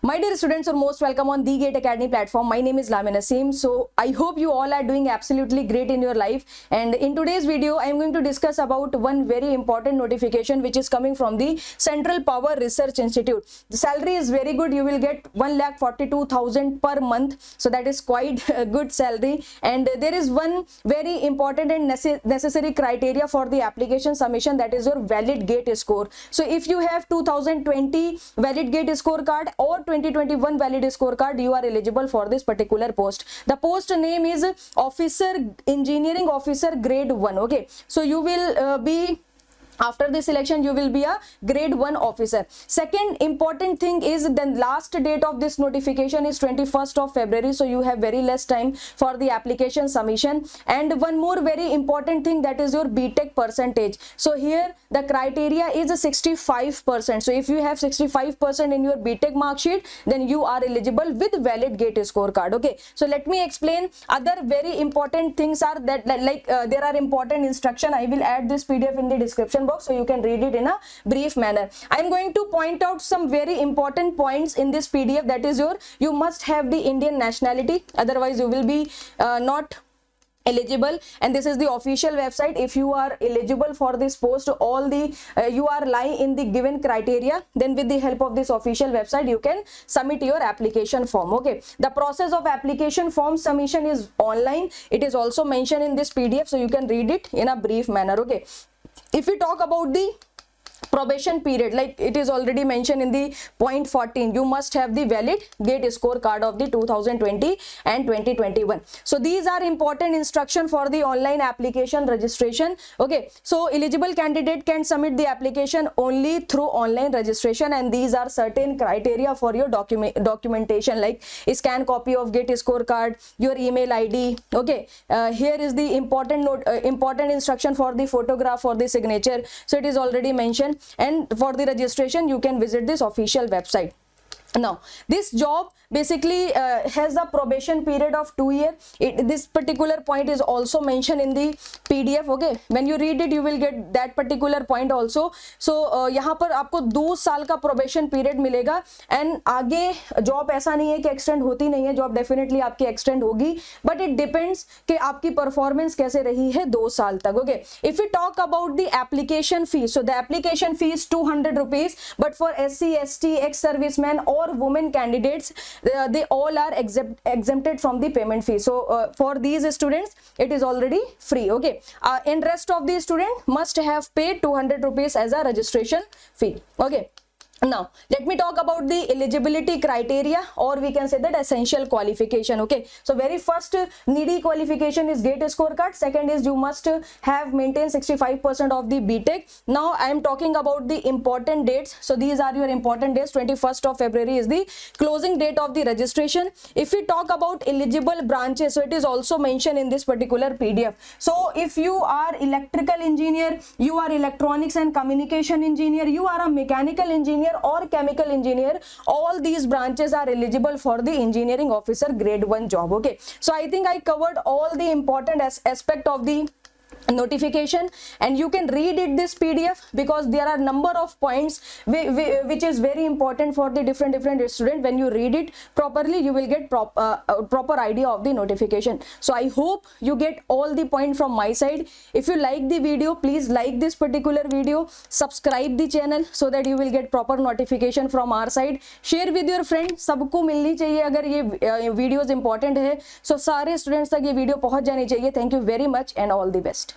My dear students, are most welcome on the Gate Academy platform. My name is Lamin Asim. So I hope you all are doing absolutely great in your life. And in today's video, I am going to discuss about one very important notification which is coming from the Central Power Research Institute. The salary is very good. You will get 1,42,000 per month. So that is quite a good salary. And there is one very important and necessary criteria for the application submission, that is your valid GATE score. So if you have 2020 valid GATE score card or 2021 valid scorecard, you are eligible for this particular post. The post name is engineering officer grade 1. Okay, so you will be, after this selection, you will be a grade 1 officer. Second important thing is the last date of this notification is 21st of February. So you have very less time for the application submission. And one more very important thing, that is your BTech percentage. So here the criteria is 65%. So if you have 65% in your BTech mark sheet, then you are eligible with valid GATE score card. Okay, so let me explain. Other very important things are that there are important instruction. I will add this PDF in the description box so you can read it in a brief manner. I am going to point out some very important points in this PDF. That is you must have the Indian nationality, otherwise you will be not eligible. And this is the official website. If you are eligible for this post, all the you are lying in the given criteria, then with the help of this official website you can submit your application form. Okay, the process of application form submission is online. It is also mentioned in this PDF, so you can read it in a brief manner. Okay, if we talk about the probation period, like it is already mentioned in the point 14, you must have the valid GATE score card of the 2020 and 2021. So these are important instruction for the online application registration. Okay, so eligible candidate can submit the application only through online registration, and these are certain criteria for your documentation, like scan copy of GATE score card, your email ID. Okay, here is the important instruction for the photograph for the signature. So it is already mentioned. And for the registration, you can visit this official website. Now, this job basically has a probation period of 2 years. This particular point is also mentioned in the PDF. Okay, when you read it, you will get that particular point also. So यहाँ पर आपको 2 साल का probation period मिलेगा, and आगे job ऐसा नहीं है कि extend होती नहीं है, job definitely आपकी extend होगी, but it depends कि आपकी performance कैसे रही है 2 साल तक. Okay, if we talk about the application fee, so the application fee is 200 rupees, but for SC, ST, ex-servicemen or women candidates, they all are exempted from the payment fee. So for these students, it is already free. Okay, and rest of the student must have paid 200 rupees as a registration fee. Okay, now let me talk about the eligibility criteria, or we can say that essential qualification. Okay, so very first needy qualification is GATE score card. Second is you must have maintained 65% of the BTech. Now I am talking about the important dates. So these are your important dates. 21st of February is the closing date of the registration. If we talk about eligible branches, so it is also mentioned in this particular PDF. So if you are electrical engineer, you are electronics and communication engineer, you are a mechanical engineer or chemical engineer, all these branches are eligible for the engineering officer grade 1 job. Okay, so I think I covered all the important aspect of the notification, and you can read it this PDF, because there are number of points which is very important for the different student. When you read it properly, you will get proper idea of the notification. So I hope you get all the point from my side. If you like the video, please like this particular video, subscribe the channel so that you will get proper notification from our side. Share with your friend, सबको मिलनी चाहिए अगर ये videos important है, so सारे students तक ये video पहुंच जानी चाहिए. Thank you very much and all the best.